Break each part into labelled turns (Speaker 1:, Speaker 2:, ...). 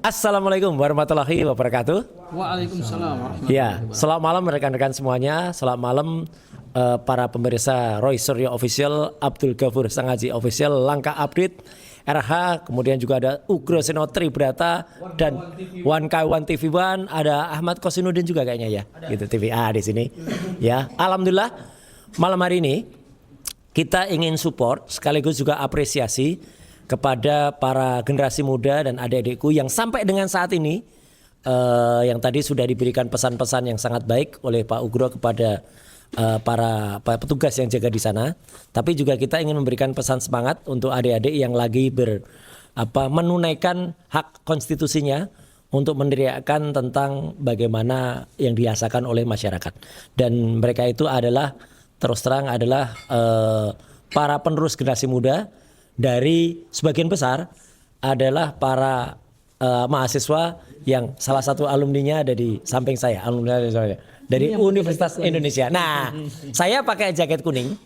Speaker 1: Assalamualaikum warahmatullahi wabarakatuh.
Speaker 2: Waalaikumsalam.
Speaker 1: Ya, selamat malam rekan-rekan semuanya. Selamat malam para pemirsa Roy Suryo Official, Abdul Ghafur Sangaji Official, Langkah Update, RH, kemudian juga ada Ugro Seno Tribrata dan One K1 TV One, ada Ahmad Kosinudin juga kayaknya ya, gitu TVA di sini. Ya, alhamdulillah malam hari ini kita ingin support sekaligus juga apresiasi kepada para generasi muda dan adik-adikku yang sampai dengan saat ini yang tadi sudah diberikan pesan-pesan yang sangat baik oleh Pak Ugro kepada para petugas yang jaga di sana. Tapi juga kita ingin memberikan pesan semangat untuk adik-adik yang lagi menunaikan hak konstitusinya untuk meneriakkan tentang bagaimana yang dirasakan oleh masyarakat. Dan mereka itu adalah terus terang adalah para penerus generasi muda. Dari sebagian besar adalah para mahasiswa yang salah satu alumninya ada di samping saya, alumni dari Universitas Indonesia. Nah, saya pakai jaket kuning,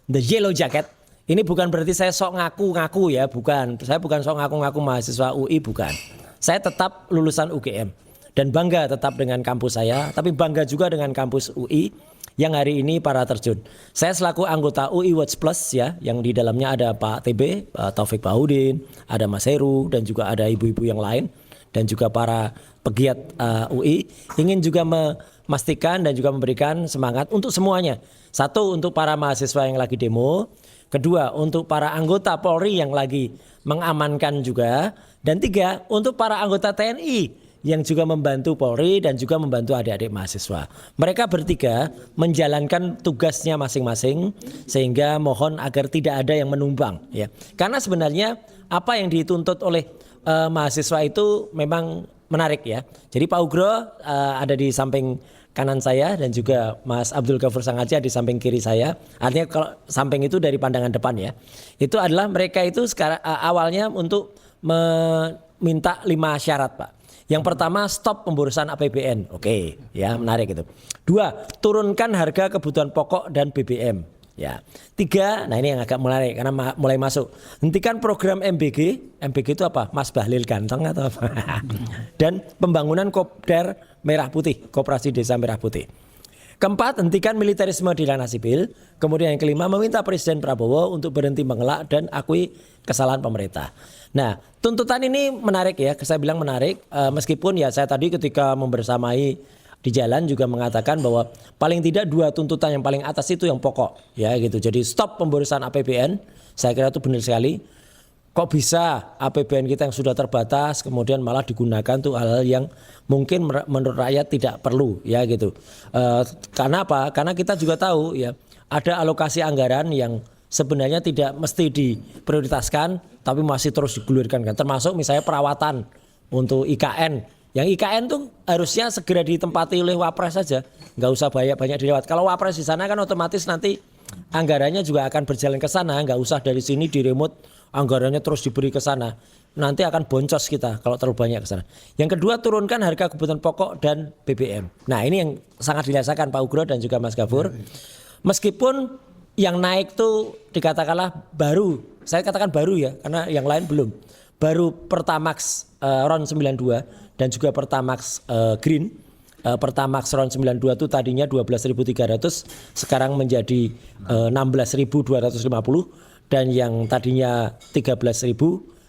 Speaker 1: the yellow jacket. Ini bukan berarti saya sok ngaku-ngaku ya, bukan. Saya bukan sok ngaku-ngaku mahasiswa UI, bukan. Saya tetap lulusan UGM dan bangga tetap dengan kampus saya, tapi bangga juga dengan kampus UI yang hari ini para terjun. Saya selaku anggota UI Watch Plus ya, yang di dalamnya ada Pak TB, Pak Taufik Bahudin, ada Mas Heru, dan juga ada ibu-ibu yang lain, dan juga para pegiat UI, ingin juga memastikan dan juga memberikan semangat untuk semuanya. Satu, untuk para mahasiswa yang lagi demo. Kedua, untuk para anggota Polri yang lagi mengamankan juga. Dan tiga, untuk para anggota TNI yang juga membantu Polri dan juga membantu adik-adik mahasiswa. Mereka bertiga menjalankan tugasnya masing-masing, sehingga mohon agar tidak ada yang menumbang ya. Karena sebenarnya apa yang dituntut oleh mahasiswa itu memang menarik ya. Jadi Pak Ugro ada di samping kanan saya dan juga Mas Abdul Ghafur Sangaji di samping kiri saya. Artinya kalau samping itu dari pandangan depan ya. Itu adalah mereka itu sekarang awalnya untuk meminta 5 syarat, Pak. Yang pertama, stop pemborosan APBN. Oke, ya menarik itu. 2, turunkan harga kebutuhan pokok dan BBM. Ya. 3, nah ini yang agak menarik karena mulai masuk. Hentikan program MBG. MBG itu apa? Mas Bahlil Ganteng atau apa? Dan pembangunan Kopdar Merah Putih, Koperasi Desa Merah Putih. Keempat, hentikan militerisme di ranah sipil. Kemudian yang kelima, meminta Presiden Prabowo untuk berhenti mengelak dan akui kesalahan pemerintah. Nah, tuntutan ini menarik ya, saya bilang menarik. Meskipun ya saya tadi ketika membersamai di jalan juga mengatakan bahwa paling tidak 2 tuntutan yang paling atas itu yang pokok ya gitu. Jadi stop pemborosan APBN, saya kira itu benar sekali. Kok bisa APBN kita yang sudah terbatas kemudian malah digunakan tuh hal-hal yang mungkin menurut rakyat tidak perlu ya gitu. Karena apa? Karena kita juga tahu ya ada alokasi anggaran yang sebenarnya tidak mesti diprioritaskan tapi masih terus digulirkan kan. Termasuk misalnya perawatan untuk IKN. Yang IKN tuh harusnya segera ditempati oleh Wapres saja, nggak usah banyak-banyak dilewat. Kalau Wapres di sana kan otomatis nanti anggarannya juga akan berjalan ke sana, nggak usah dari sini di remote anggarannya terus diberi ke sana. Nanti akan boncos kita kalau terlalu banyak ke sana. Yang kedua, turunkan harga kebutuhan pokok dan BBM. Nah, ini yang sangat dirasakan Pak Ugro dan juga Mas Ghafur. Meskipun yang naik tuh dikatakanlah baru, saya katakan baru ya, karena yang lain belum. Baru Pertamax RON 92 dan juga Pertamax Green. Pertamax RON 92 itu tadinya 12.300, sekarang menjadi 16.250, dan yang tadinya 13.000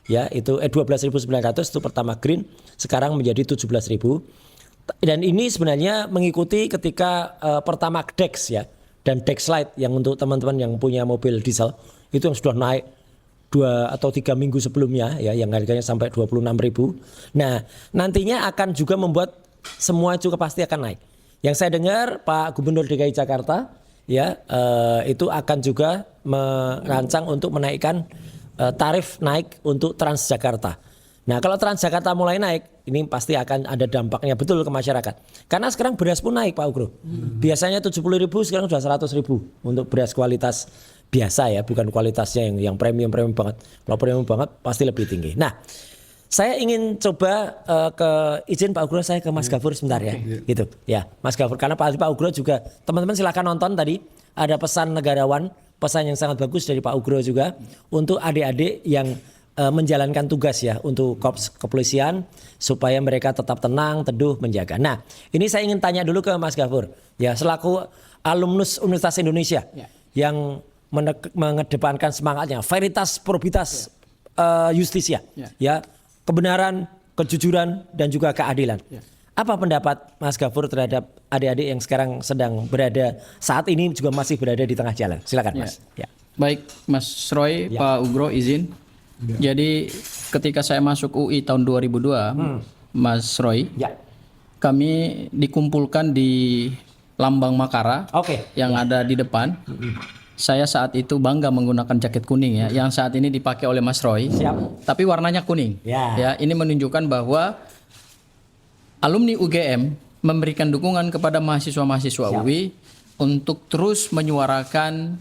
Speaker 1: ya itu 12.900 itu Pertamax Green, sekarang menjadi 17.000. Dan ini sebenarnya mengikuti ketika Pertamax Dex ya, dan Dexlite yang untuk teman-teman yang punya mobil diesel itu yang sudah naik 2 atau 3 minggu sebelumnya ya, yang harganya sampai 26.000. Nah, nantinya akan juga membuat semua juga pasti akan naik. Yang saya dengar Pak Gubernur DKI Jakarta ya itu akan juga merancang untuk menaikkan tarif naik untuk Transjakarta. Nah, kalau Transjakarta mulai naik, ini pasti akan ada dampaknya betul ke masyarakat. Karena sekarang beras pun naik Pak Ugro. Biasanya 70.000, sekarang sudah 100.000 untuk beras kualitas biasa ya, bukan kualitasnya yang premium banget. Kalau premium banget pasti lebih tinggi. Nah, saya ingin coba izin Pak Ugro saya ke Mas Ghafur sebentar ya, gitu ya Mas Ghafur. Karena Pak Ugro juga, teman-teman silakan nonton tadi ada pesan negarawan, pesan yang sangat bagus dari Pak Ugro juga untuk adik-adik yang menjalankan tugas ya untuk korps kepolisian supaya mereka tetap tenang, teduh, menjaga. Nah, ini saya ingin tanya dulu ke Mas Gafur ya, selaku alumnus Universitas Indonesia yang mengedepankan semangatnya veritas, probitas, justisia, ya kebenaran, kejujuran dan juga keadilan. Apa pendapat Mas Gafur terhadap adik-adik yang sekarang sedang berada saat ini juga masih berada di tengah jalan? Silakan Mas. Ya.
Speaker 2: Baik, Mas Roy, Pak Ugro izin. Jadi ketika saya masuk UI tahun 2002, Mas Roy, kami dikumpulkan di Lambang Makara yang ada di depan. Saya saat itu bangga menggunakan jaket kuning ya, yang saat ini dipakai oleh Mas Roy. Tapi warnanya kuning. Ya, ini menunjukkan bahwa alumni UGM memberikan dukungan kepada mahasiswa-mahasiswa UI untuk terus menyuarakan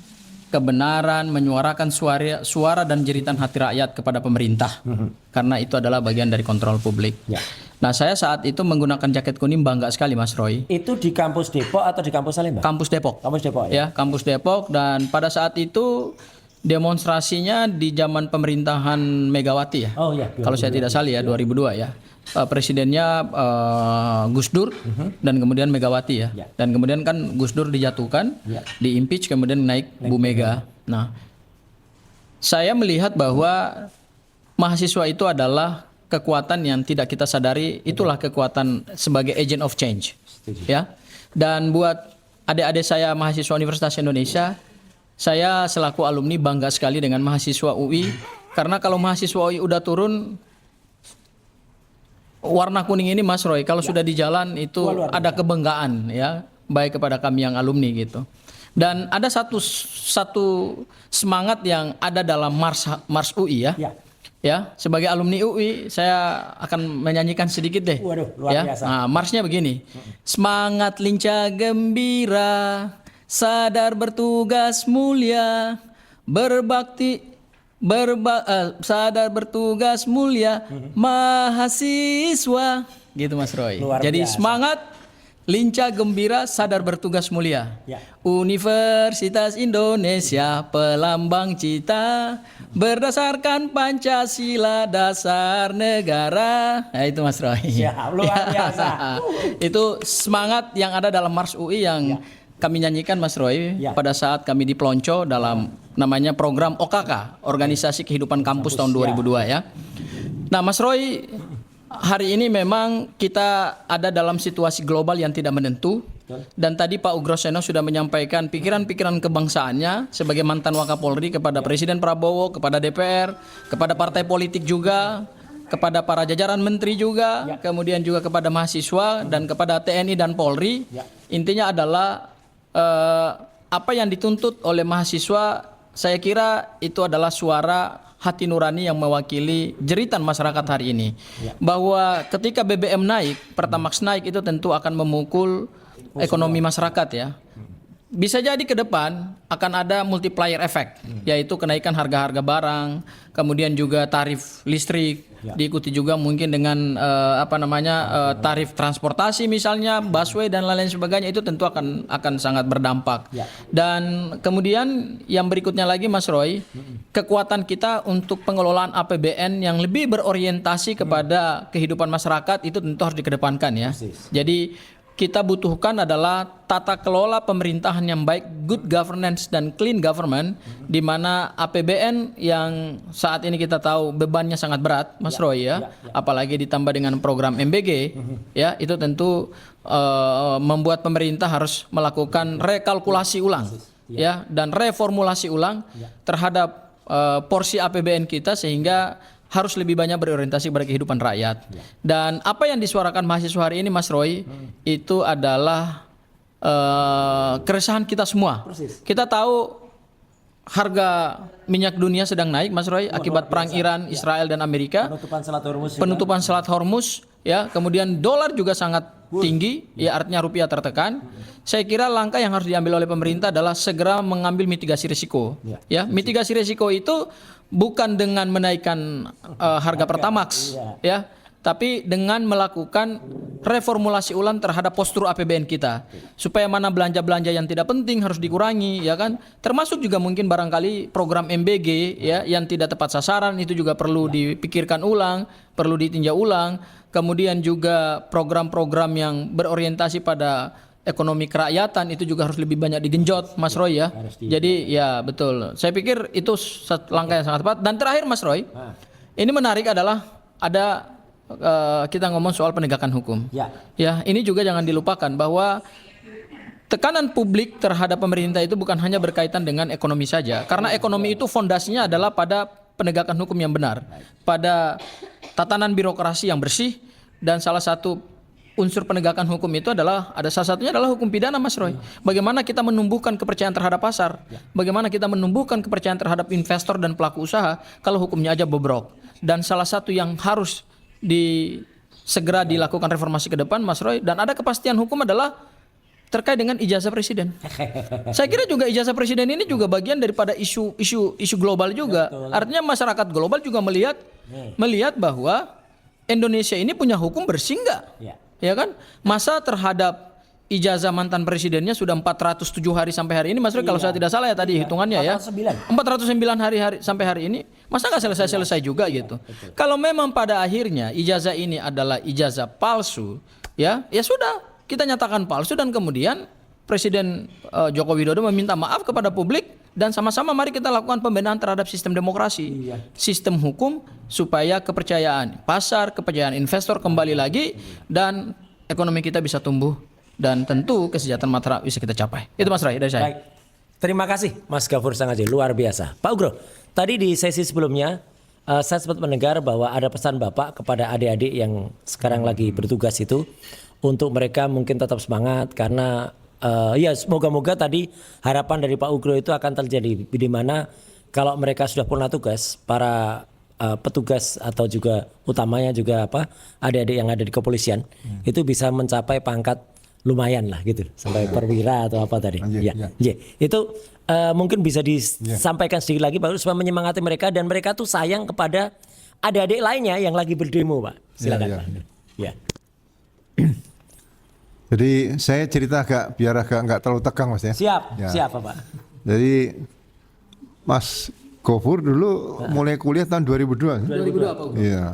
Speaker 2: kebenaran, menyuarakan suara dan jeritan hati rakyat kepada pemerintah. Karena itu adalah bagian dari kontrol publik. Nah, saya saat itu menggunakan jaket kuning bangga sekali Mas Roy.
Speaker 1: Itu di kampus Depok atau di kampus Salemba?
Speaker 2: Kampus Depok.
Speaker 1: Kampus Depok
Speaker 2: ya. Kampus Depok, dan pada saat itu demonstrasinya di zaman pemerintahan Megawati ya.
Speaker 1: Oh iya.
Speaker 2: Kalau saya tidak salah ya, 2002 ya. Presidennya Gus Dur dan kemudian Megawati ya. Dan kemudian kan Gus Dur dijatuhkan, di-impeach, kemudian naik Bu Mega. Nah, saya melihat bahwa mahasiswa itu adalah kekuatan yang tidak kita sadari, itulah kekuatan sebagai agent of change. Ya. Dan buat adik-adik saya mahasiswa Universitas Indonesia, saya selaku alumni bangga sekali dengan mahasiswa UI, karena kalau mahasiswa UI udah turun warna kuning ini Mas Roy, kalau sudah di jalan itu ada kebanggaan ya, baik kepada kami yang alumni gitu. Dan ada satu semangat yang ada dalam Mars UI ya. Ya, sebagai alumni UI saya akan menyanyikan sedikit deh.
Speaker 1: Waduh, luar biasa.
Speaker 2: Nah, marsnya begini. Semangat lincah gembira, sadar bertugas mulia, berbakti sadar bertugas mulia, mahasiswa, gitu Mas Roy. Jadi semangat, lincah gembira, sadar bertugas mulia. Universitas Indonesia, pelambang cita, berdasarkan Pancasila dasar negara. Nah itu Mas Roy.
Speaker 1: Luar biasa.
Speaker 2: Itu semangat yang ada dalam Mars UI yang kami nyanyikan Mas Roy pada saat kami di Plonco dalam namanya program OKK, Organisasi Kehidupan Kampus tahun 2002 ya. Nah Mas Roy, hari ini memang kita ada dalam situasi global yang tidak menentu. Dan tadi Pak Ugroseno sudah menyampaikan pikiran-pikiran kebangsaannya sebagai mantan Wakapolri kepada Presiden Prabowo, kepada DPR, kepada partai politik juga, kepada para jajaran menteri juga, kemudian juga kepada mahasiswa dan kepada TNI dan Polri. Intinya adalah apa yang dituntut oleh mahasiswa, saya kira itu adalah suara hati nurani yang mewakili jeritan masyarakat hari ini. Bahwa ketika BBM naik, Pertamax naik, itu tentu akan memukul ekonomi masyarakat ya. Bisa jadi ke depan akan ada multiplier effect, yaitu kenaikan harga-harga barang, kemudian juga tarif listrik, diikuti juga mungkin dengan tarif transportasi misalnya, busway dan lain-lain sebagainya, itu tentu akan sangat berdampak. Dan kemudian yang berikutnya lagi Mas Roy, kekuatan kita untuk pengelolaan APBN yang lebih berorientasi kepada kehidupan masyarakat itu tentu harus dikedepankan ya. Jadi kita butuhkan adalah tata kelola pemerintahan yang baik, good governance dan clean government, di mana APBN yang saat ini kita tahu bebannya sangat berat, Mas Roy ya, apalagi ditambah dengan program MBG, ya itu tentu membuat pemerintah harus melakukan rekalkulasi ulang, ya, dan reformulasi ulang terhadap porsi APBN kita sehingga harus lebih banyak berorientasi pada kehidupan rakyat. Dan apa yang disuarakan mahasiswa hari ini Mas Roy, itu adalah keresahan kita semua. Kita tahu harga minyak dunia sedang naik Mas Roy akibat perang Iran, Israel dan Amerika. Penutupan Selat Hormuz ya, kemudian dolar juga sangat tinggi, ya artinya rupiah tertekan. Saya kira langkah yang harus diambil oleh pemerintah adalah segera mengambil mitigasi risiko. Ya, mitigasi risiko itu bukan dengan menaikkan harga Pertamax, ya, tapi dengan melakukan reformulasi ulang terhadap postur APBN kita, supaya mana belanja-belanja yang tidak penting harus dikurangi, ya kan? Termasuk juga mungkin barangkali program MBG ya yang tidak tepat sasaran itu juga perlu dipikirkan ulang, perlu ditinjau ulang. Kemudian juga program-program yang berorientasi pada ekonomi kerakyatan itu juga harus lebih banyak digenjot, Mas Roy ya. Jadi ya betul. Saya pikir itu langkah yang sangat tepat. Dan terakhir Mas Roy, ini menarik adalah ada kita ngomong soal penegakan hukum. Ya, ini juga jangan dilupakan bahwa tekanan publik terhadap pemerintah itu bukan hanya berkaitan dengan ekonomi saja. Karena ekonomi itu fondasinya adalah pada penegakan hukum yang benar, pada tatanan birokrasi yang bersih, dan salah satu unsur penegakan hukum itu adalah salah satunya adalah hukum pidana, Mas Roy. Bagaimana kita menumbuhkan kepercayaan terhadap pasar? Bagaimana kita menumbuhkan kepercayaan terhadap investor dan pelaku usaha kalau hukumnya aja bobrok? Dan salah satu yang harus segera dilakukan reformasi ke depan, Mas Roy, dan ada kepastian hukum adalah terkait dengan ijazah presiden. Saya kira juga ijazah presiden ini juga bagian daripada isu global juga. Artinya masyarakat global juga melihat bahwa Indonesia ini punya hukum bersih nggak? Ya kan? Masa terhadap ijazah mantan presidennya sudah 407 hari sampai hari ini, Mas Roy, kalau saya tidak salah ya tadi hitungannya 409 hari sampai hari ini, masa nggak selesai juga gitu. Kalau memang pada akhirnya ijazah ini adalah ijazah palsu, ya sudah kita nyatakan palsu, dan kemudian Presiden Joko Widodo meminta maaf kepada publik, dan sama-sama mari kita lakukan pembenahan terhadap sistem demokrasi, sistem hukum, supaya kepercayaan pasar, kepercayaan investor kembali lagi, dan ekonomi kita bisa tumbuh, dan tentu kesejahteraan masyarakat bisa kita capai. Itu Mas Ray dari saya.
Speaker 1: Baik. Terima kasih Mas Gafur Sangaji, luar biasa. Pak Ugro, tadi di sesi sebelumnya saya sempat mendengar bahwa ada pesan Bapak kepada adik-adik yang sekarang lagi bertugas itu untuk mereka mungkin tetap semangat, karena ya semoga-moga tadi harapan dari Pak Ugro itu akan terjadi, di mana kalau mereka sudah purna tugas, para petugas atau juga utamanya juga adik-adik yang ada di kepolisian itu bisa mencapai pangkat lumayan lah gitu, sampai perwira atau apa tadi. Itu mungkin bisa disampaikan sedikit lagi Pak, supaya menyemangati mereka, dan mereka tuh sayang kepada adik-adik lainnya yang lagi berdemo, Pak. Silakan Pak. Ya.
Speaker 3: Jadi saya cerita biar nggak terlalu tegang, Mas ya.
Speaker 1: Siap Pak.
Speaker 3: Jadi Mas Gofur dulu mulai kuliah tahun 2002.
Speaker 2: 2002 Pak.
Speaker 3: Iya.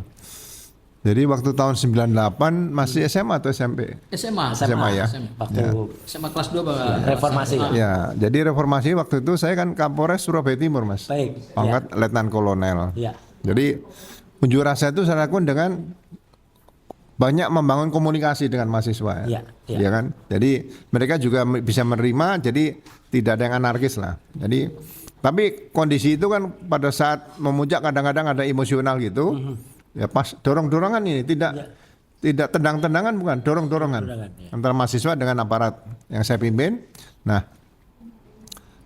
Speaker 3: Jadi waktu tahun 98 masih SMA atau SMP?
Speaker 2: SMA
Speaker 3: ya.
Speaker 1: Waktu
Speaker 2: SMA kelas 2 Pak.
Speaker 1: reformasi.
Speaker 3: Ya, jadi reformasi waktu itu saya kan Kapolres Surabaya Timur, Mas.
Speaker 1: Baik.
Speaker 3: Pangkat Letnan Kolonel.
Speaker 1: Ya.
Speaker 3: Jadi unjuk rasa itu saya lakukan dengan banyak membangun komunikasi dengan mahasiswa. Ya kan? Jadi mereka juga bisa menerima, jadi tidak ada yang anarkis lah. Jadi tapi kondisi itu kan pada saat memuncak kadang-kadang ada emosional gitu. Ya pas dorong-dorongan ini, tidak tendang-tendangan, bukan dorong-dorongan antara mahasiswa dengan aparat yang saya pimpin. Nah,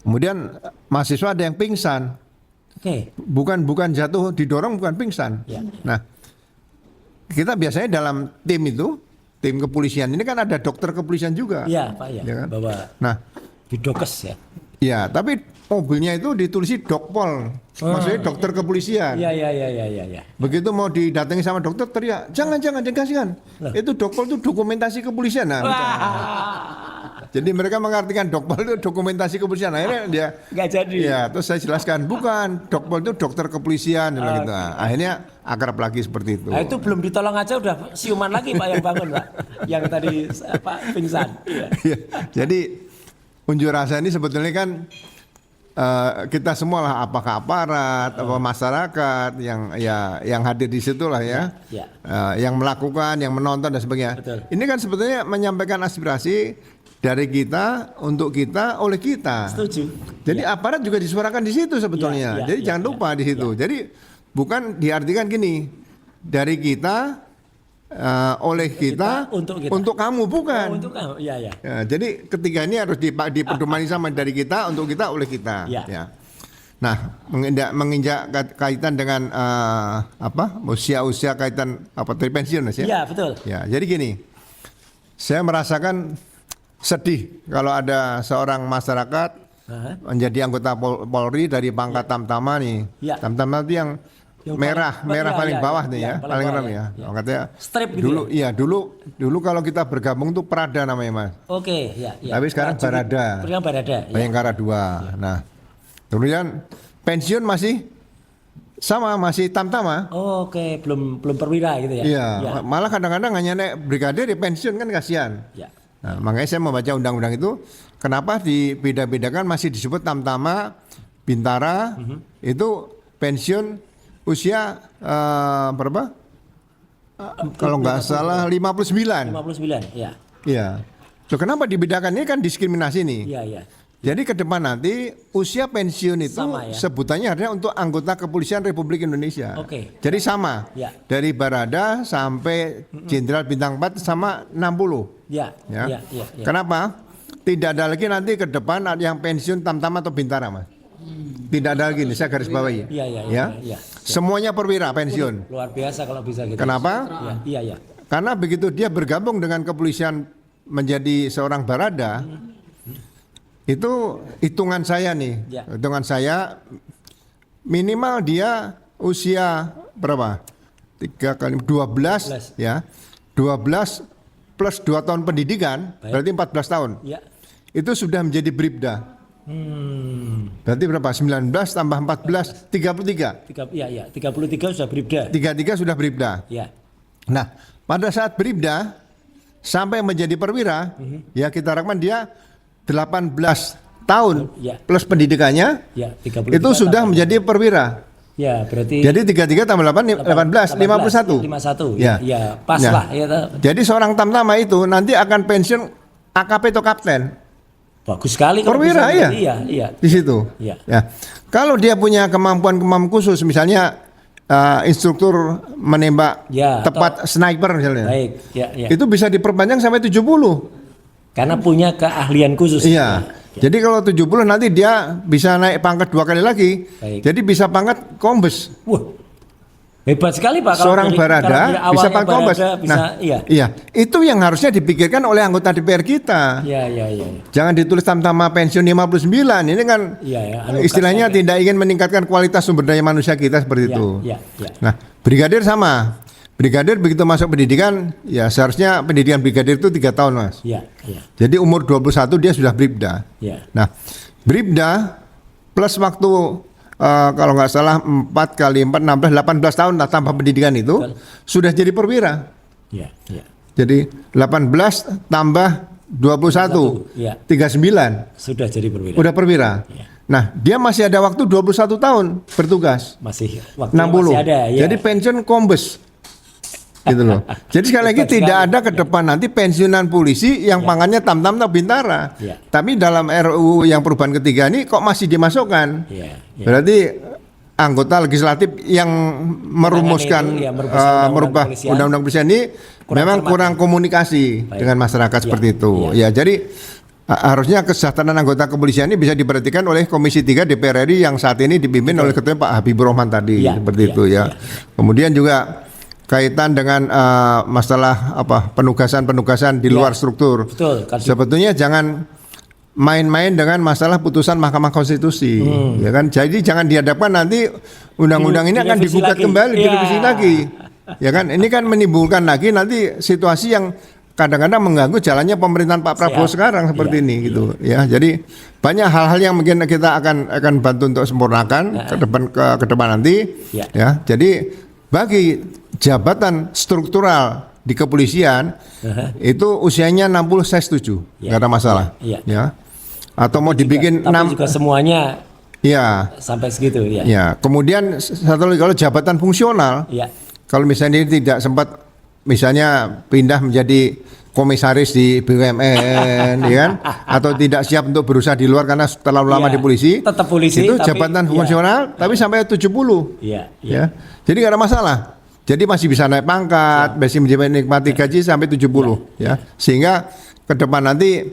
Speaker 3: kemudian mahasiswa ada yang pingsan. Bukan jatuh, didorong, bukan pingsan. Nah, kita biasanya dalam tim itu, tim kepolisian ini kan ada dokter kepolisian juga.
Speaker 1: Iya Pak ya.
Speaker 3: Kan?
Speaker 1: Bawa
Speaker 3: nah,
Speaker 1: didokes ya.
Speaker 3: Ya, tapi mobilnya itu ditulisi Dokpol, maksudnya dokter kepolisian.
Speaker 1: Iya.
Speaker 3: Begitu mau didatangi sama dokter teriak, jangan dikasihkan. Itu Dokpol itu dokumentasi kepolisian. Nah, jadi mereka mengartikan Dokpol itu dokumentasi kepolisian. Akhirnya dia
Speaker 1: nggak jadi.
Speaker 3: Ya, terus saya jelaskan bukan, Dokpol itu dokter kepolisian. Gitu. Nah, akhirnya akrab lagi seperti itu.
Speaker 1: Nah, itu belum ditolong aja udah siuman lagi Pak yang bangun Pak, yang tadi pingsan.
Speaker 3: Ya, jadi unjuk rasa ini sebetulnya kan kita semua lah, apakah aparat, apa masyarakat yang hadir di situ lah ya, yang melakukan, yang menonton dan sebagainya.
Speaker 1: Betul.
Speaker 3: Ini kan sebetulnya menyampaikan aspirasi dari kita, untuk kita, oleh kita.
Speaker 1: Setuju.
Speaker 3: Jadi aparat juga disuarakan di situ sebetulnya. Jadi jangan lupa di situ. Jadi bukan diartikan gini, dari kita, oleh kita untuk kamu, bukan.
Speaker 1: Untuk kamu, ya.
Speaker 3: Jadi ketiga ini harus dipedomani sama, dari kita, untuk kita, oleh kita. Ya. Nah, menginjak kaitan dengan usia kaitan tadi pensiun, Mas ya?
Speaker 1: Iya, betul.
Speaker 3: Ya, jadi gini, saya merasakan sedih kalau ada seorang masyarakat menjadi anggota Polri dari pangkat tamtama nih. Tamtama itu yang merah paling bawah nih ya, paling rendah ya. Katanya
Speaker 1: Strip gitu
Speaker 3: dulu dulu kalau kita bergabung tuh Prada namanya Mas.
Speaker 1: Oke, ya.
Speaker 3: Tapi sekarang Barada.
Speaker 1: Sekarang Barada. Ya.
Speaker 3: Bayangkara 2. Nah, kemudian pensiun masih sama, masih Tamtama.
Speaker 1: Oke, belum perwira gitu ya.
Speaker 3: Iya, malah kadang-kadang hanya naik brigadir di pensiun kan kasihan.
Speaker 1: Ya.
Speaker 3: Nah, makanya saya membaca undang-undang itu, kenapa dibeda-bedakan masih disebut Tamtama, Bintara, itu pensiun usia berapa? Kalau nggak salah 59.
Speaker 1: 59, ya.
Speaker 3: Iya. Loh, kenapa dibedakan? Ini kan diskriminasi nih.
Speaker 1: Iya, iya.
Speaker 3: Jadi ke depan nanti usia pensiun itu
Speaker 1: Sama, ya?
Speaker 3: sebutannya adalah untuk anggota Kepolisian Republik Indonesia.
Speaker 1: Oke.
Speaker 3: Jadi sama.
Speaker 1: Ya.
Speaker 3: Dari Barada sampai Jenderal Bintang 4 sama 60.
Speaker 1: Ya.
Speaker 3: Ya.
Speaker 1: Ya.
Speaker 3: Kenapa? Tidak ada lagi nanti ke depan yang pensiun Tamtama atau Bintara, Mas. Tidak ada lagi nih, saya garis bawahi.
Speaker 1: Iya.
Speaker 3: Semuanya perwira pensiun.
Speaker 1: Luar biasa kalau bisa gitu.
Speaker 3: Kenapa?
Speaker 1: Iya.
Speaker 3: Karena begitu dia bergabung dengan kepolisian menjadi seorang Barada, itu hitungan saya nih, hitungan saya minimal dia usia berapa? 3 kali 12 ya. 12 plus 2 tahun pendidikan, berarti 14 tahun.
Speaker 1: Ya.
Speaker 3: Itu sudah menjadi bribda. Berarti berapa? 19 tambah 14, 33.
Speaker 1: Iya. 33 sudah bribda.
Speaker 3: 33 sudah bribda.
Speaker 1: Ya.
Speaker 3: Nah, pada saat bribda sampai menjadi perwira, ya kita harapkan dia 18 tahun plus pendidikannya, itu sudah menjadi perwira.
Speaker 1: Ya, berarti.
Speaker 3: Jadi 33 tambah 18, 51.
Speaker 1: 51.
Speaker 3: Ya,
Speaker 1: pas lah. Ya.
Speaker 3: Jadi seorang Tamtama itu nanti akan pensiun AKP atau kapten.
Speaker 1: Bagus sekali kalau
Speaker 3: perwira,
Speaker 1: bisa.
Speaker 3: Iya. Di situ.
Speaker 1: Iya.
Speaker 3: Ya. Kalau dia punya kemampuan khusus, misalnya instruktur menembak tepat sniper misalnya.
Speaker 1: Baik, ya.
Speaker 3: Itu bisa diperpanjang sampai 70.
Speaker 1: Karena punya keahlian khusus.
Speaker 3: Iya. Jadi kalau 70 nanti dia bisa naik pangkat 2 kali lagi.
Speaker 1: Baik.
Speaker 3: Jadi bisa pangkat kombes.
Speaker 1: Wah. Hebat sekali Pak.
Speaker 3: Seorang Barada bisa pangkat kombes.
Speaker 1: Nah,
Speaker 3: iya. Itu yang harusnya dipikirkan oleh anggota DPR kita.
Speaker 1: Iya.
Speaker 3: Jangan ditulis Tamtama pensiun 59. Ini kan istilahnya tidak ingin meningkatkan kualitas sumber daya manusia kita seperti itu.
Speaker 1: Iya.
Speaker 3: Nah, brigadir sama. Brigadir begitu masuk pendidikan, ya seharusnya pendidikan brigadir itu 3 tahun, Mas.
Speaker 1: Iya.
Speaker 3: Jadi umur 21 dia sudah bribda.
Speaker 1: Iya.
Speaker 3: Nah, bribda plus waktu kalau nggak salah 4 kali 4, 16, 18 tahun lah tambah pendidikan itu sudah jadi perwira.
Speaker 1: Iya.
Speaker 3: Jadi 18 tambah 21, 39.
Speaker 1: Sudah jadi perwira.
Speaker 3: Udah perwira.
Speaker 1: Ya.
Speaker 3: Nah, dia masih ada waktu 21 tahun bertugas.
Speaker 1: Masih waktu
Speaker 3: 60.
Speaker 1: Masih ada, ya.
Speaker 3: Jadi pensiun kombes. Gitu loh. Jadi sekali lagi tidak ada ke depan nanti pensiunan polisi yang pangkatnya Tamtam atau Bintara. Tapi dalam RUU yang perubahan ketiga ini kok masih dimasukkan. Berarti anggota legislatif yang merumuskan merubah undang-undang polisi ini memang kurang komunikasi dengan masyarakat seperti itu. Ya, jadi harusnya kesejahteraan anggota kepolisian ini bisa diperhatikan oleh Komisi 3 DPR RI yang saat ini dipimpin oleh Ketua Pak Habibur Rahman tadi seperti itu ya. Kemudian juga kaitan dengan masalah penugasan di luar struktur.
Speaker 1: Betul.
Speaker 3: Sebetulnya jangan main-main dengan masalah putusan Mahkamah Konstitusi, ya kan? Jadi jangan dihadapkan nanti undang-undang ini akan digugat kembali, direvisi lagi, ya kan? Ini kan menimbulkan lagi nanti situasi yang kadang-kadang mengganggu jalannya pemerintahan Pak Prabowo sekarang seperti ini, gitu, ya. Jadi banyak hal-hal yang mungkin kita akan bantu untuk sempurnakan ke depan nanti, ya. Jadi bagi jabatan struktural di kepolisian itu usianya 60 saya setuju, nggak ada masalah, ya. Atau mau dibikin 6
Speaker 1: juga semuanya, sampai segitu, ya.
Speaker 3: Ya. Kemudian satu lagi kalau jabatan fungsional, kalau misalnya ini tidak sempat, misalnya pindah menjadi komisaris di BUMN, ya kan? Atau tidak siap untuk berusaha di luar karena terlalu lama di polisi,
Speaker 1: tetap polisi,
Speaker 3: itu jabatan fungsional, tapi sampai 70, ya. Jadi nggak ada masalah. Jadi masih bisa naik pangkat, masih menikmati gaji sampai 70, ya. Sehingga ke depan nanti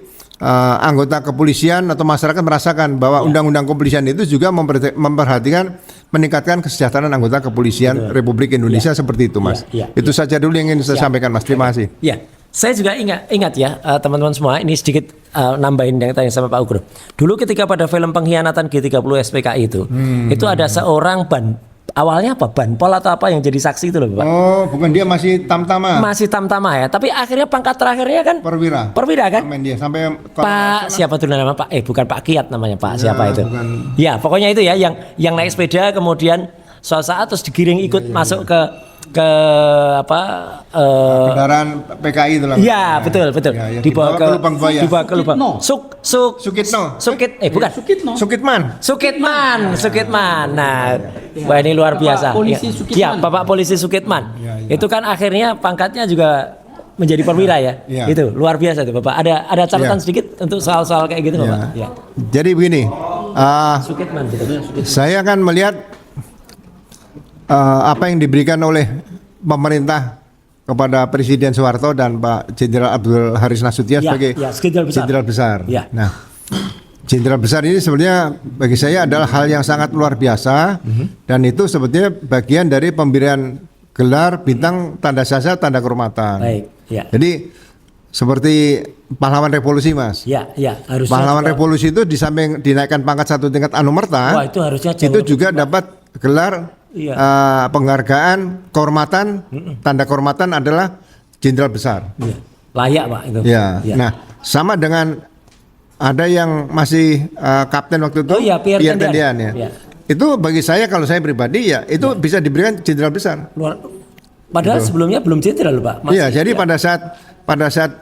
Speaker 3: anggota kepolisian atau masyarakat merasakan bahwa undang-undang kepolisian itu juga memperhatikan meningkatkan kesejahteraan anggota kepolisian Republik Indonesia seperti itu, Mas. Itu saja dulu yang ingin saya sampaikan, Mas. Terima kasih.
Speaker 1: Ya, saya juga ingat ya teman-teman semua, ini sedikit nambahin yang tanya sama Pak Ugro. Dulu ketika pada film pengkhianatan G30 SPKI itu ada seorang awalnya apa? Banpol atau apa yang jadi saksi itu loh Bapak?
Speaker 3: Oh, bukan, dia masih tamtama.
Speaker 1: Masih tamtama ya, tapi akhirnya pangkat terakhirnya kan
Speaker 3: Perwira.
Speaker 1: Perwira kan?
Speaker 3: Amin dia sampai
Speaker 1: Pak siapa tuh nama Pak? Bukan Pak Kiat namanya Pak. Siapa itu?
Speaker 3: bukan.
Speaker 1: Ya, pokoknya itu ya yang naik sepeda kemudian suatu saat terus digiring ikut masuk ke apa
Speaker 3: kendaraan PKI itu lah.
Speaker 1: iya betul
Speaker 3: Ya,
Speaker 1: dibawa ke
Speaker 3: Lubang Buaya.
Speaker 1: bukan Sukitman. Nah, wah ini luar biasa.
Speaker 2: Polisi
Speaker 1: Ya,
Speaker 2: Sukitman.
Speaker 1: ya, Bapak Polisi Sukitman. Itu kan akhirnya pangkatnya juga menjadi perwira ya.
Speaker 3: Ya.
Speaker 1: Itu luar biasa tuh Bapak. Ada catatan sedikit untuk soal-soal kayak gitu Bapak. Ya.
Speaker 3: Jadi begini,
Speaker 1: Sukitman gitu.
Speaker 3: saya akan melihat apa yang diberikan oleh pemerintah kepada Presiden Soeharto dan Pak Jenderal Abdul Haris Nasution sebagai jenderal besar.
Speaker 1: Ya.
Speaker 3: Nah, jenderal besar ini sebenarnya bagi saya adalah hal yang sangat luar biasa dan itu sebetulnya bagian dari pemberian gelar bintang tanda jasa tanda kehormatan.
Speaker 1: Baik, ya.
Speaker 3: Jadi seperti pahlawan revolusi Mas.
Speaker 1: Ya, harusnya
Speaker 3: Pahlawan
Speaker 1: juga,
Speaker 3: revolusi itu di samping dinaikkan pangkat 1 tingkat anumerta,
Speaker 1: wah, itu harusnya
Speaker 3: itu juga dapat gelar penghargaan kehormatan, tanda kehormatan adalah jenderal besar.
Speaker 1: ya, layak Pak itu.
Speaker 3: Ya. Nah, sama dengan ada yang masih kapten waktu itu,
Speaker 1: Pierre
Speaker 3: Tendian ya.
Speaker 1: Ya.
Speaker 3: Itu bagi saya kalau saya pribadi ya itu bisa diberikan jenderal besar.
Speaker 1: Padahal sebelumnya belum jenderal Pak.
Speaker 3: Iya, jadi pada saat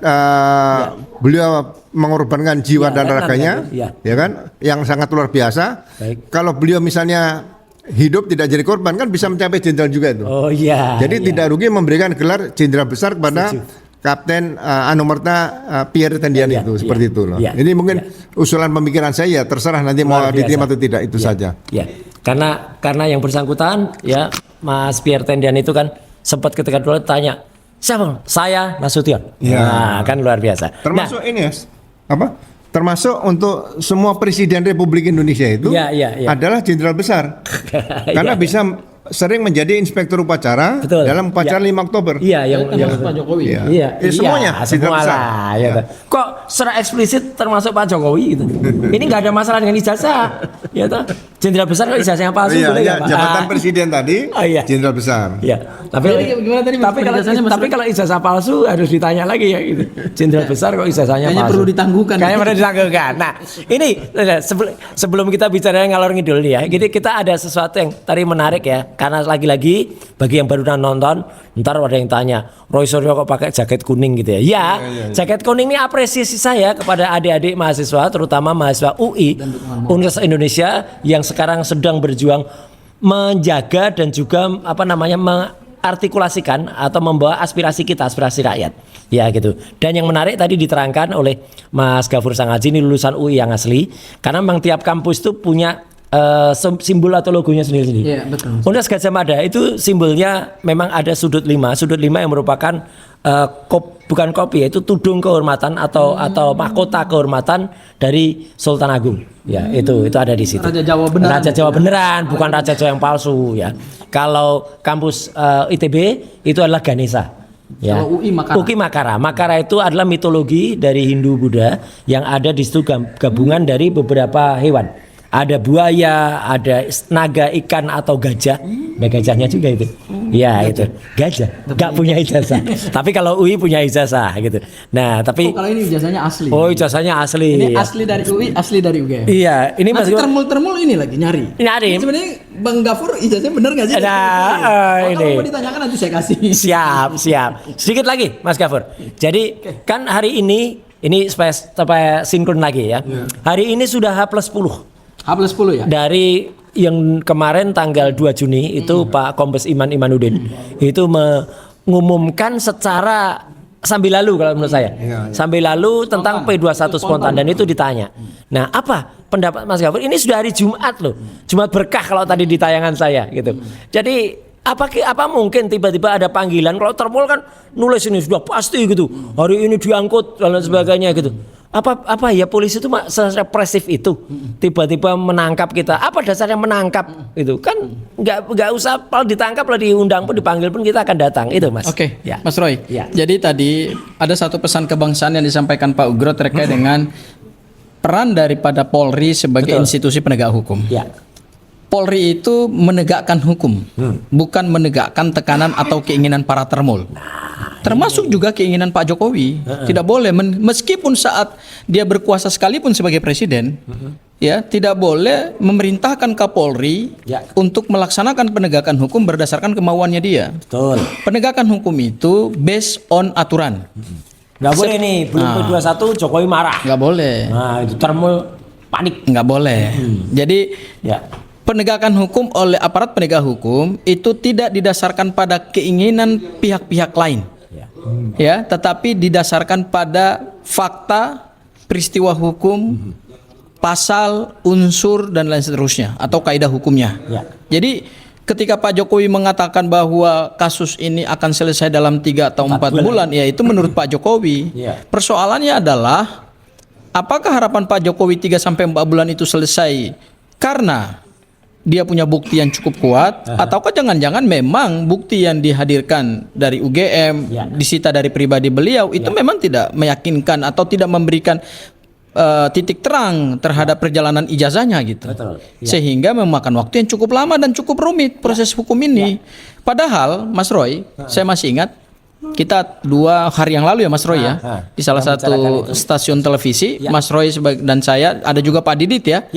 Speaker 3: beliau mengorbankan jiwa dan raganya, ya kan, yang sangat luar biasa.
Speaker 1: Baik.
Speaker 3: Kalau beliau misalnya hidup tidak jadi korban kan bisa mencapai jenderal juga itu.
Speaker 1: Oh iya.
Speaker 3: Jadi tidak rugi memberikan gelar jenderal besar kepada Kapten Anumerta Pierre Tendian itu seperti itu loh. Ini mungkin usulan pemikiran saya ya terserah nanti mau diterima atau tidak itu saja.
Speaker 1: Ya. Karena yang bersangkutan ya Mas Pierre Tendian itu kan sempat ketika dulu tanya, siapa? Saya Nasution. Nah, kan luar biasa.
Speaker 3: Termasuk ini termasuk untuk semua presiden Republik Indonesia itu adalah jenderal besar. Karena bisa sering menjadi inspektur upacara dalam upacara 5 Oktober.
Speaker 2: Iya, yang Pak Jokowi.
Speaker 3: Semuanya
Speaker 1: semua lah. Ya. Kok secara eksplisit termasuk Pak Jokowi gitu. Ini nggak ada masalah dengan ijazah. Ya toh. Jenderal besar kok ijazah yang palsu boleh nggak, Pak?
Speaker 3: Jabatan presiden tadi jenderal besar.
Speaker 1: Iya. Tapi kalau ijazah palsu harus ditanya lagi ya gitu. Jenderal besar kok ijazahnya palsu.
Speaker 2: Kayaknya perlu ditangguhkan.
Speaker 1: Kayaknya perlu ditangguhkan. Nah, ini sebelum kita bicara ngalor ngidul nih ya. Jadi kita ada sesuatu yang tadi menarik ya. Karena lagi-lagi bagi yang baru nonton, ntar ada yang tanya, Roy Suryo kok pakai jaket kuning gitu ya? Ya, jaket kuning ini apresiasi saya kepada adik-adik mahasiswa, terutama mahasiswa UI, Universitas Indonesia yang sekarang sedang berjuang menjaga dan juga mengartikulasikan atau membawa aspirasi kita, aspirasi rakyat. Ya gitu. Dan yang menarik tadi diterangkan oleh Mas Gafur Sangaji, ini lulusan UI yang asli, karena memang tiap kampus itu punya simbol atau logonya sendiri-sendiri.
Speaker 2: Iya, betul.
Speaker 1: Universitas Gadjah Mada itu simbolnya memang ada sudut 5 yang merupakan bukan kopi, yaitu tudung kehormatan atau mahkota kehormatan dari Sultan Agung. Ya, itu ada di situ.
Speaker 2: Raja Jawa beneran.
Speaker 1: Raja Jawa beneran, bukan Raja Jawa yang palsu ya. Kalau kampus ITB itu adalah Ganesha. Ya.
Speaker 2: Kalau UI Makara.
Speaker 1: Makara itu adalah mitologi dari Hindu Buddha yang ada di situ gabungan dari beberapa hewan. Ada buaya, ada naga, ikan atau gajah. Nah, gajahnya juga itu. Ya itu gajah. Gak punya ijazah. Tapi kalau UI punya ijazah gitu. Nah tapi
Speaker 2: kalau ini ijazahnya asli.
Speaker 1: Oh ijazahnya asli.
Speaker 2: Ini asli dari UI, asli dari UGM.
Speaker 1: Iya. Ini
Speaker 2: masih termul ini lagi nyari. Sebenarnya Bang Gafur ijazahnya benar nggak sih?
Speaker 1: Nah, ini.
Speaker 2: Kalau mau ditanyakan nanti saya kasih.
Speaker 1: Siap. Sedikit lagi Mas Gafur. Jadi kan hari ini supaya sinkron lagi ya. Hari ini sudah H+10.
Speaker 2: H+10 ya?
Speaker 1: Dari yang kemarin tanggal 2 Juni itu Pak Kombes Imanuddin itu mengumumkan secara sambil lalu kalau menurut saya. Sambil lalu tentang P21 spontan dan itu ditanya. Nah, apa pendapat Mas Gafur? Ini sudah hari Jumat loh. Jumat berkah kalau tadi di tayangan saya gitu. Jadi apa mungkin tiba-tiba ada panggilan, kalau terpol kan nulis ini sudah pasti gitu. Hari ini diangkut dan sebagainya gitu. Apa ya polisi itu serepresif itu tiba-tiba menangkap kita, apa dasarnya menangkap itu kan nggak usah kalau ditangkap lah diundang pun dipanggil pun kita akan datang itu Mas.
Speaker 2: Oke. Mas Roy. Jadi tadi ada satu pesan kebangsaan yang disampaikan Pak Ugro terkait dengan peran daripada Polri sebagai institusi penegak hukum. Polri itu menegakkan hukum, bukan menegakkan tekanan atau keinginan para termul. Termasuk juga keinginan Pak Jokowi. Tidak boleh, meskipun saat dia berkuasa sekalipun sebagai presiden, ya tidak boleh memerintahkan Kapolri untuk melaksanakan penegakan hukum berdasarkan kemauannya dia.
Speaker 1: Betul.
Speaker 2: Penegakan hukum itu based on aturan.
Speaker 1: Nggak boleh nih, belum P21 Jokowi marah.
Speaker 2: Nggak boleh.
Speaker 1: Nah, itu termul panik.
Speaker 2: Nggak boleh. Jadi
Speaker 1: Ya.
Speaker 2: penegakan hukum oleh aparat penegak hukum itu tidak didasarkan pada keinginan pihak-pihak lain, ya, tetapi didasarkan pada fakta, peristiwa hukum, pasal, unsur dan lain seterusnya atau kaidah hukumnya.
Speaker 1: Ya.
Speaker 2: Jadi ketika Pak Jokowi mengatakan bahwa kasus ini akan selesai dalam 3 atau 4 bulan, ya itu menurut Pak Jokowi.
Speaker 1: Ya.
Speaker 2: Persoalannya adalah apakah harapan Pak Jokowi 3 sampai 4 bulan itu selesai karena dia punya bukti yang cukup kuat, ataukah jangan-jangan memang bukti yang dihadirkan dari UGM, disita dari pribadi beliau itu memang tidak meyakinkan atau tidak memberikan titik terang terhadap perjalanan ijazahnya gitu.
Speaker 1: Betul.
Speaker 2: Sehingga memakan waktu yang cukup lama dan cukup rumit proses hukum ini. Padahal Mas Roy, saya masih ingat kita 2 hari yang lalu ya Mas Roy ya, di salah satu stasiun televisi, Mas Roy dan saya, ada juga Pak Didit ya,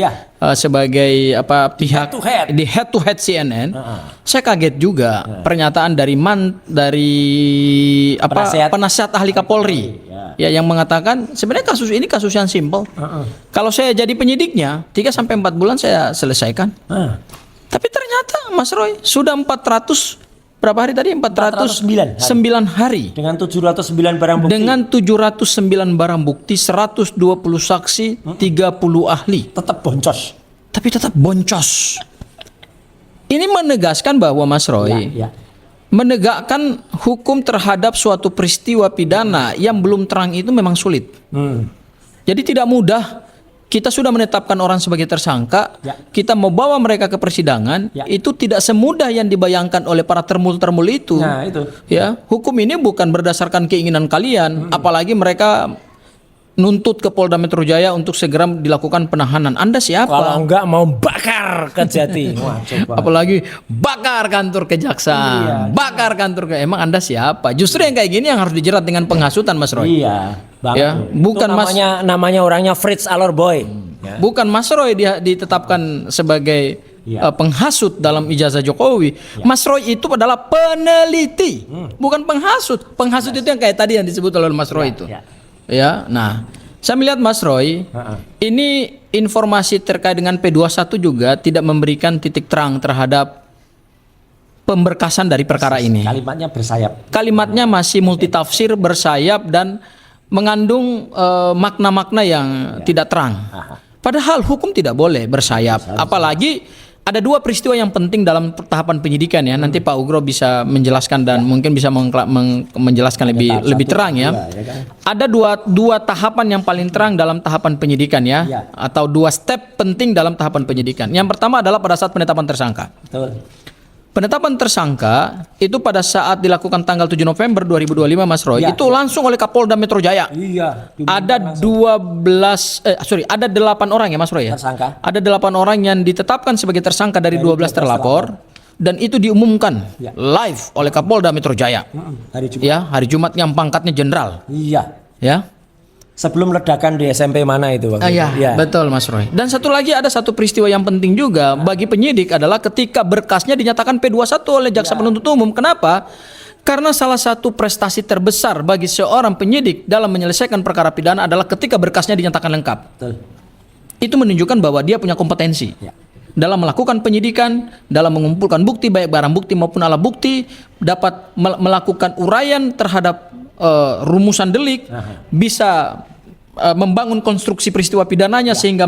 Speaker 2: sebagai pihak di head to head CNN. Saya kaget juga pernyataan dari penasihat ahli Kapolri, ya, yang mengatakan sebenarnya kasus ini kasus yang simpel. Kalau saya jadi penyidiknya 3 sampai 4 bulan saya selesaikan. Tapi ternyata Mas Roy sudah 400 berapa hari tadi? 409 hari.
Speaker 1: Dengan 709 barang bukti.
Speaker 2: Dengan 709 barang bukti, 120 saksi, 30 ahli.
Speaker 1: Tetap boncos.
Speaker 2: Tapi tetap boncos. Ini menegaskan bahwa Mas Roy, menegakkan hukum terhadap suatu peristiwa pidana yang belum terang itu memang sulit. Jadi tidak mudah. Kita sudah menetapkan orang sebagai tersangka, kita mau bawa mereka ke persidangan, itu tidak semudah yang dibayangkan oleh para termul-termul itu.
Speaker 1: Nah, itu.
Speaker 2: Ya, hukum ini bukan berdasarkan keinginan kalian, apalagi mereka nuntut ke Polda Metro Jaya untuk segera dilakukan penahanan. Anda siapa?
Speaker 1: Kalau enggak mau bakar Kejati. Wah, coba.
Speaker 2: Apalagi bakar kantor kejaksaan, bakar kantor emang Anda siapa? Justru yang kayak gini yang harus dijerat dengan penghasutan, Mas Roy.
Speaker 1: Iya, banget.
Speaker 2: Ya, bukan
Speaker 1: itu namanya orangnya Fritz Alorboy.
Speaker 2: Bukan Mas Roy ditetapkan sebagai penghasut dalam ijazah Jokowi. Mas Roy itu adalah peneliti, bukan penghasut. Penghasut itu yang kayak tadi yang disebut oleh Mas Roy itu. Ya, nah, saya melihat Mas Roy, ini informasi terkait dengan P21 juga tidak memberikan titik terang terhadap pemberkasan dari perkara ini.
Speaker 1: Kalimatnya bersayap.
Speaker 2: Kalimatnya masih multitafsir, bersayap dan mengandung makna-makna yang tidak terang. Padahal hukum tidak boleh bersayap. Apalagi ada 2 peristiwa yang penting dalam tahapan penyidikan ya. Nanti Pak Ugro bisa menjelaskan dan mungkin bisa menjelaskan lebih terang ya. Ada dua tahapan yang paling terang dalam tahapan penyidikan ya, atau 2 step penting dalam tahapan penyidikan. Yang pertama adalah pada saat penetapan tersangka.
Speaker 1: Betul.
Speaker 2: Penetapan tersangka itu pada saat dilakukan tanggal 7 November 2025 Mas Roy, itu langsung oleh Kapolda Metro Jaya.
Speaker 1: Iya.
Speaker 2: Ada 8 orang ya Mas Roy ya.
Speaker 1: Tersangka.
Speaker 2: Ada 8 orang yang ditetapkan sebagai tersangka dari 12 terlapor dan itu diumumkan live oleh Kapolda Metro Jaya.
Speaker 1: Hari Jumat.
Speaker 2: Ya, hari Jumat yang pangkatnya jenderal.
Speaker 1: Iya.
Speaker 2: Ya.
Speaker 1: Sebelum ledakan di SMP mana itu Bang?
Speaker 2: Iya, betul Mas Roy. Dan satu lagi ada satu peristiwa yang penting juga bagi penyidik adalah ketika berkasnya dinyatakan P21 oleh jaksa penuntut umum. Kenapa? Karena salah satu prestasi terbesar bagi seorang penyidik dalam menyelesaikan perkara pidana adalah ketika berkasnya dinyatakan lengkap.
Speaker 1: Betul.
Speaker 2: Itu menunjukkan bahwa dia punya kompetensi dalam melakukan penyidikan, dalam mengumpulkan bukti baik barang bukti maupun alat bukti, dapat melakukan uraian terhadap rumusan delik, bisa membangun konstruksi peristiwa pidananya sehingga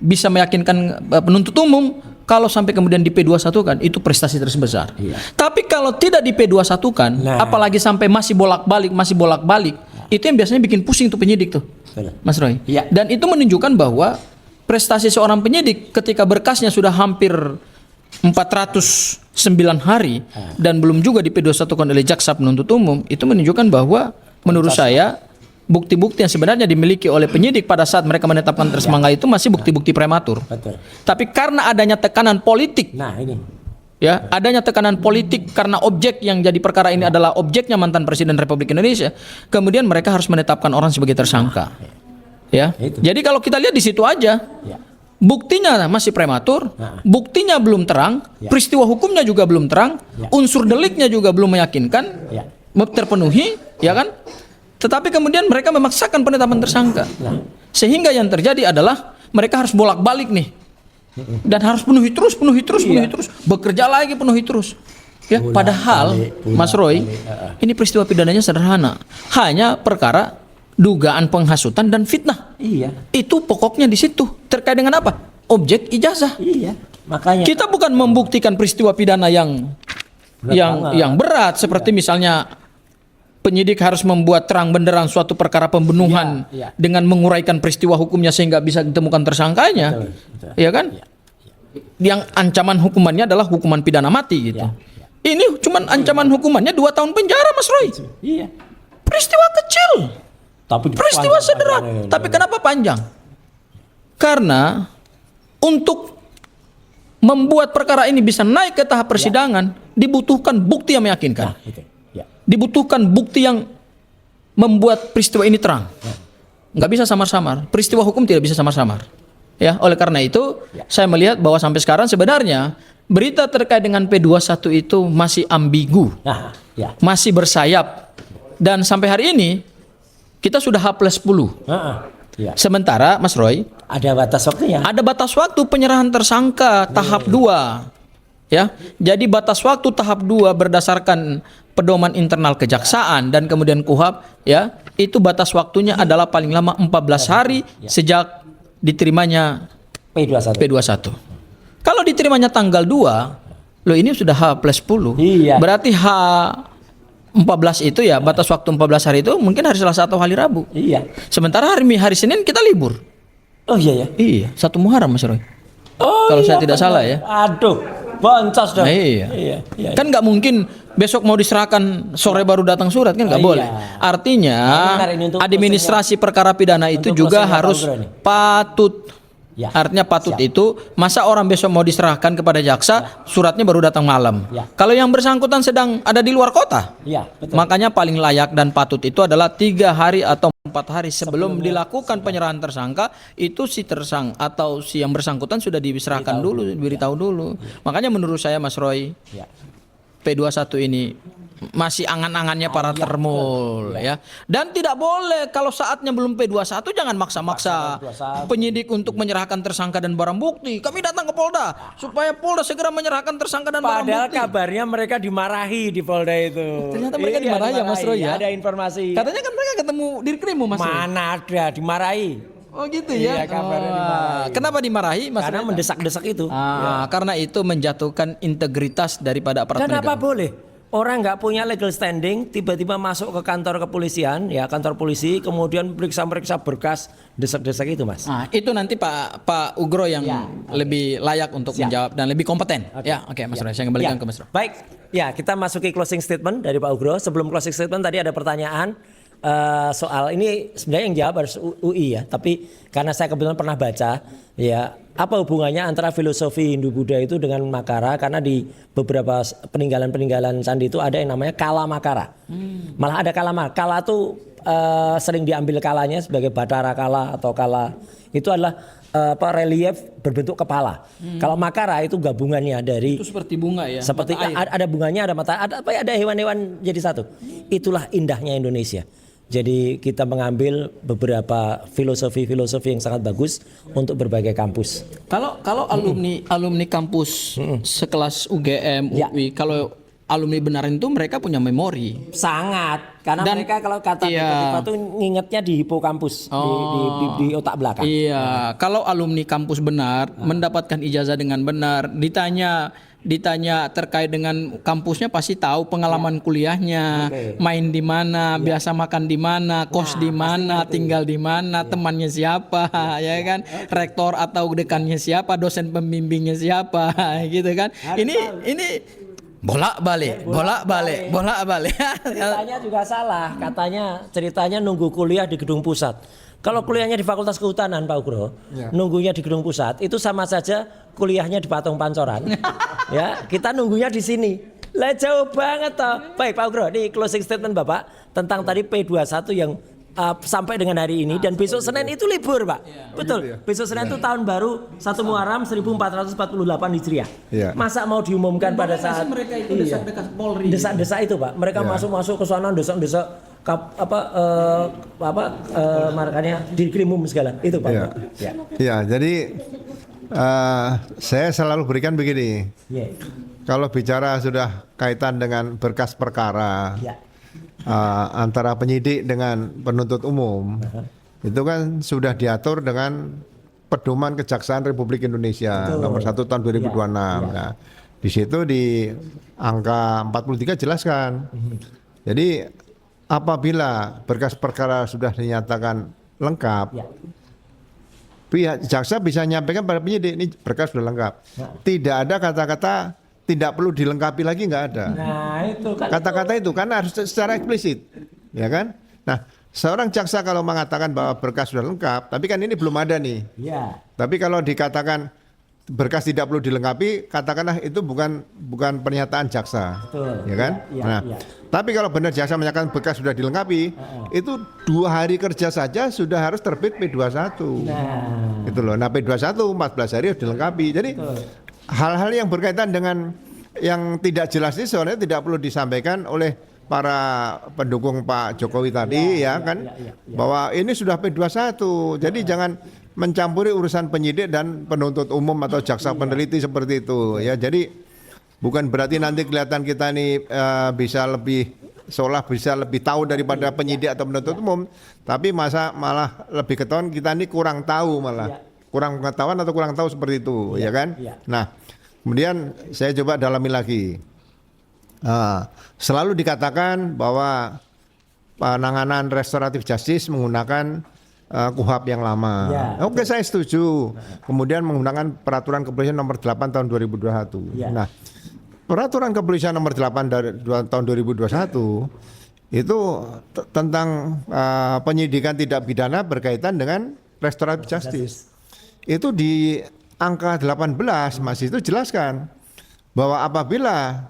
Speaker 2: bisa meyakinkan penuntut umum. Kalau sampai kemudian di P21 kan itu prestasi terbesar. Tapi kalau tidak di P21 kan, apalagi sampai masih bolak-balik, itu yang biasanya bikin pusing tuh penyidik tuh, Mas Roy. Dan itu menunjukkan bahwa prestasi seorang penyidik ketika berkasnya sudah hampir 409 hari dan belum juga di P21 oleh jaksa penuntut umum, itu menunjukkan bahwa menurut saya bukti-bukti yang sebenarnya dimiliki oleh penyidik pada saat mereka menetapkan tersangka itu masih bukti-bukti prematur.
Speaker 1: Betul.
Speaker 2: Tapi karena adanya tekanan politik,
Speaker 1: Nah, ini.
Speaker 2: ya, adanya tekanan politik karena objek yang jadi perkara ini adalah objeknya mantan Presiden Republik Indonesia, kemudian mereka harus menetapkan orang sebagai tersangka. Ya.
Speaker 1: Itu.
Speaker 2: Jadi kalau kita lihat di situ aja,
Speaker 1: Ya.
Speaker 2: buktinya masih prematur, buktinya belum terang, peristiwa hukumnya juga belum terang, unsur deliknya juga belum meyakinkan,
Speaker 1: Ya.
Speaker 2: terpenuhi, ya kan? Tetapi kemudian mereka memaksakan penetapan tersangka. Sehingga yang terjadi adalah mereka harus bolak-balik nih. Dan harus penuhi terus, bekerja lagi penuhi terus. Ya, padahal Mas Roy, ini peristiwa pidananya sederhana. Hanya perkara dugaan penghasutan dan fitnah.
Speaker 1: Iya.
Speaker 2: Itu pokoknya di situ. Terkait dengan apa? Objek ijazah.
Speaker 1: Iya. Makanya
Speaker 2: Kita bukan membuktikan peristiwa pidana yang berat seperti misalnya penyidik harus membuat terang benderang suatu perkara pembunuhan dengan menguraikan peristiwa hukumnya sehingga bisa ditemukan tersangkanya.
Speaker 1: Betul.
Speaker 2: Ya kan? Yang ancaman hukumannya adalah hukuman pidana mati gitu. Ini cuman ancaman hukumannya 2 tahun penjara, Mas Roy.
Speaker 1: Iya.
Speaker 2: Peristiwa kecil.
Speaker 1: Tapi
Speaker 2: Peristiwa sederhana. Tapi kenapa panjang? Karena untuk membuat perkara ini bisa naik ke tahap persidangan dibutuhkan bukti yang meyakinkan.
Speaker 1: Itu. Ya.
Speaker 2: Dibutuhkan bukti yang membuat peristiwa ini terang. Nggak bisa samar-samar. Peristiwa hukum tidak bisa samar-samar. Ya, oleh karena itu saya melihat bahwa sampai sekarang sebenarnya berita terkait dengan P21 itu masih ambigu,
Speaker 1: Nah, ya.
Speaker 2: masih bersayap, dan sampai hari ini kita sudah H+10.
Speaker 1: Ya.
Speaker 2: Sementara Mas Roy,
Speaker 1: Ada batas waktunya.
Speaker 2: ada batas waktu penyerahan tersangka tahap 2. Ya. Jadi batas waktu tahap 2 berdasarkan pedoman internal kejaksaan dan kemudian KUHAP, ya, itu batas waktunya adalah paling lama 14 hari sejak diterimanya P21. Kalau diterimanya tanggal 2, loh ini sudah H+10.
Speaker 1: Iya.
Speaker 2: Berarti H14 itu ya, batas waktu 14 hari itu mungkin hari Selasa atau hari Rabu.
Speaker 1: Iya.
Speaker 2: Sementara hari Senin kita libur.
Speaker 1: Oh iya ya.
Speaker 2: Iya, 1 Muharram Mas Roy.
Speaker 1: Oh,
Speaker 2: Kalau saya
Speaker 1: iya,
Speaker 2: tidak
Speaker 1: benar.
Speaker 2: salah ya.
Speaker 1: Aduh, boncos dong.
Speaker 2: Nah, iya.
Speaker 1: Iya.
Speaker 2: Kan nggak mungkin besok mau diserahkan sore baru datang surat, kan nggak
Speaker 1: Oh,
Speaker 2: boleh.
Speaker 1: iya.
Speaker 2: Artinya
Speaker 1: benar, ini untuk
Speaker 2: administrasi perkara pidana itu
Speaker 1: untuk
Speaker 2: juga
Speaker 1: closingnya
Speaker 2: harus
Speaker 1: Pak Ugro nih.
Speaker 2: patut.
Speaker 1: Ya.
Speaker 2: Artinya patut
Speaker 1: Siap.
Speaker 2: itu masa orang besok mau diserahkan kepada jaksa, suratnya baru datang malam.
Speaker 1: Ya.
Speaker 2: Kalau yang bersangkutan sedang ada di luar kota,
Speaker 1: Iya, betul.
Speaker 2: makanya paling layak dan patut itu adalah 3 hari atau 4 hari sebelum dilakukan penyerahan tersangka, itu si tersang atau si yang bersangkutan sudah diserahkan dulu, diberitahu dulu. Makanya menurut saya Mas Roy,
Speaker 1: Ya.
Speaker 2: P21 ini masih angan-angannya para termul ya. Dan tidak boleh kalau saatnya belum P21 jangan maksa-maksa penyidik untuk menyerahkan tersangka dan barang bukti. Kami datang ke Polda supaya Polda segera menyerahkan tersangka dan barang
Speaker 1: Padahal
Speaker 2: bukti.
Speaker 1: kabarnya mereka dimarahi di Polda itu.
Speaker 2: Ternyata mereka dimarahi ya, Mas Roy, ya?
Speaker 1: Ada informasi.
Speaker 2: Katanya kan mereka ketemu Dirkrim Mas Roy.
Speaker 1: Mana ada dimarahi?
Speaker 2: Oh gitu ya.
Speaker 1: Iya, kabarnya dimarahi.
Speaker 2: Kenapa dimarahi Mas
Speaker 1: Karena
Speaker 2: Roy?
Speaker 1: mendesak-desak itu.
Speaker 2: Karena itu menjatuhkan integritas daripada aparat
Speaker 1: Dan apa
Speaker 2: penegak.
Speaker 1: boleh? Orang nggak punya legal standing tiba-tiba masuk ke kantor kepolisian, ya kantor polisi, kemudian periksa-periksa berkas, desak-desak itu, Mas.
Speaker 2: Nah, itu nanti Pak Ugro yang lebih layak untuk menjawab dan lebih kompeten. Ya, oke Mas Roy, saya kembalikan ke Mas Roy.
Speaker 1: Baik, ya kita masuki closing statement dari Pak Ugro. Sebelum closing statement tadi ada pertanyaan soal ini sebenarnya yang jawab harus UI ya, tapi karena saya kebetulan pernah baca, ya apa hubungannya antara filosofi Hindu-Buddha itu dengan Makara, karena di beberapa peninggalan-peninggalan candi itu ada yang namanya Kala Makara. Malah ada Kala Makara. Kala itu sering diambil kalanya sebagai Batara Kala atau Kala. Itu adalah relief berbentuk kepala. Kalau Makara itu gabungannya dari
Speaker 2: Itu seperti bunga ya.
Speaker 1: seperti
Speaker 2: mata air.
Speaker 1: ada bunganya, ada mata, ada hewan-hewan jadi satu. Itulah indahnya Indonesia. Jadi kita mengambil beberapa filosofi-filosofi yang sangat bagus untuk berbagai kampus.
Speaker 2: Kalau alumni kampus sekelas UGM, UI, kalau alumni benaran itu mereka punya memori.
Speaker 1: Sangat, karena
Speaker 2: Dan-
Speaker 1: mereka kalau kata
Speaker 2: iya.
Speaker 1: itu ngingetnya di hipokampus, di otak belakang.
Speaker 2: Iya, kalau alumni kampus benar mendapatkan ijazah dengan benar, ditanya terkait dengan kampusnya pasti tahu pengalaman kuliahnya, main di mana, biasa makan di mana, kos di mana, tinggal di mana, temannya siapa, ya kan, rektor atau dekannya siapa, dosen pembimbingnya siapa, gitu kan. Ini Bolak-balik.
Speaker 1: Ceritanya juga salah, katanya ceritanya nunggu kuliah di gedung pusat. Kalau kuliahnya di Fakultas Kehutanan, Pak Ugro, nunggunya di gedung pusat itu sama saja kuliahnya di Patung Pancoran. Ya, kita nunggunya di sini. Lah jauh banget toh. Baik Pak Ugro, ini closing statement Bapak tentang tadi P21 yang sampai dengan hari ini dan besok Senin itu libur Pak. Betul. Besok Senin itu tahun baru 1 Muharram 1448 Hijriah. Masa mau diumumkan pada saat
Speaker 2: mereka itu desak-desak Polri.
Speaker 1: Desak-desak itu Pak. Mereka masuk ke sana desak-desak markanya di krimum segala itu Pak.
Speaker 3: Ya, jadi saya selalu berikan begini. Kalau bicara sudah kaitan dengan berkas perkara antara penyidik dengan penuntut umum, itu kan sudah diatur dengan Pedoman Kejaksaan Republik Indonesia nomor 1 tahun 2026. Nah, di situ di angka 43 jelaskan. Jadi apabila berkas perkara sudah dinyatakan lengkap, pihak jaksa bisa menyampaikan pada penyidik ini berkas sudah lengkap. Tidak ada kata-kata tidak perlu dilengkapi lagi, nggak ada.
Speaker 1: Nah, itu kan
Speaker 3: Kata-kata itu karena harus secara eksplisit, ya kan? Nah, seorang jaksa kalau mengatakan bahwa berkas sudah lengkap, tapi kan ini belum ada nih. Tapi kalau dikatakan berkas tidak perlu dilengkapi, katakanlah itu bukan pernyataan jaksa, ya kan? Tapi kalau benar jaksa menyatakan berkas sudah dilengkapi, itu 2 hari kerja saja sudah harus terbit P21. Itu loh. Nah, P21 14 hari harus dilengkapi. Jadi hal-hal yang berkaitan dengan yang tidak jelas ini sebenarnya tidak perlu disampaikan oleh para pendukung Pak Jokowi tadi bahwa ini sudah P21. Jadi jangan mencampuri urusan penyidik dan penuntut umum atau jaksa peneliti seperti itu ya. Jadi bukan berarti nanti kelihatan kita ini bisa lebih tahu daripada penyidik atau penuntut umum, tapi malah lebih ketahuan kita ini kurang tahu, malah kurang pengetahuan atau kurang tahu seperti itu, ya kan? Nah, kemudian saya coba dalami lagi. Selalu dikatakan bahwa penanganan restoratif justice menggunakan KUHP yang lama. Oke, saya setuju. Kemudian menggunakan peraturan kepolisian nomor 8 tahun 2021. Nah, peraturan kepolisian nomor 8 dari tahun 2021 itu tentang penyidikan tidak pidana berkaitan dengan restoratif justice. Itu di angka 18 masih itu jelaskan bahwa apabila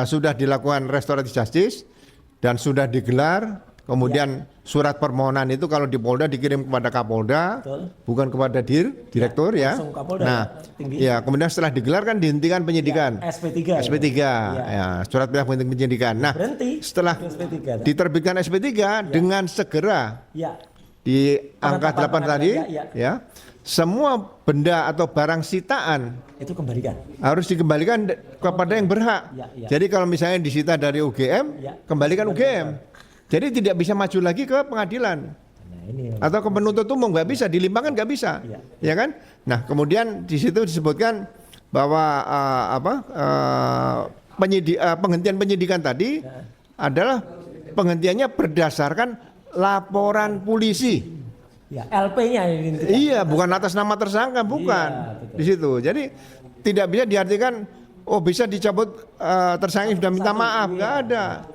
Speaker 3: sudah dilakukan restoratif justice dan sudah digelar, kemudian surat permohonan itu kalau di Polda dikirim kepada Kapolda, bukan kepada direktur ya. Nah, kemudian setelah digelar kan dihentikan penyidikan. SP3. Ya, surat perintah penyidikan. Nah, setelah diterbitkan SP3 dengan segera di angka 8 tadi ya, semua benda atau barang sitaan
Speaker 1: itu harus
Speaker 3: dikembalikan kepada yang berhak. Jadi kalau misalnya disita dari UGM, kembalikan UGM. Jadi tidak bisa maju lagi ke pengadilan atau ke penuntut umum, nggak bisa, dilimpahkan nggak bisa, ya kan? Nah, kemudian di situ disebutkan bahwa penghentian penyidikan tadi adalah penghentiannya berdasarkan laporan polisi.
Speaker 1: LP-nya ini.
Speaker 3: Iya, bukan atas nama tersangka, bukan. Di situ. Jadi tidak bisa diartikan bisa dicabut tersangka sudah minta maaf, nggak ada.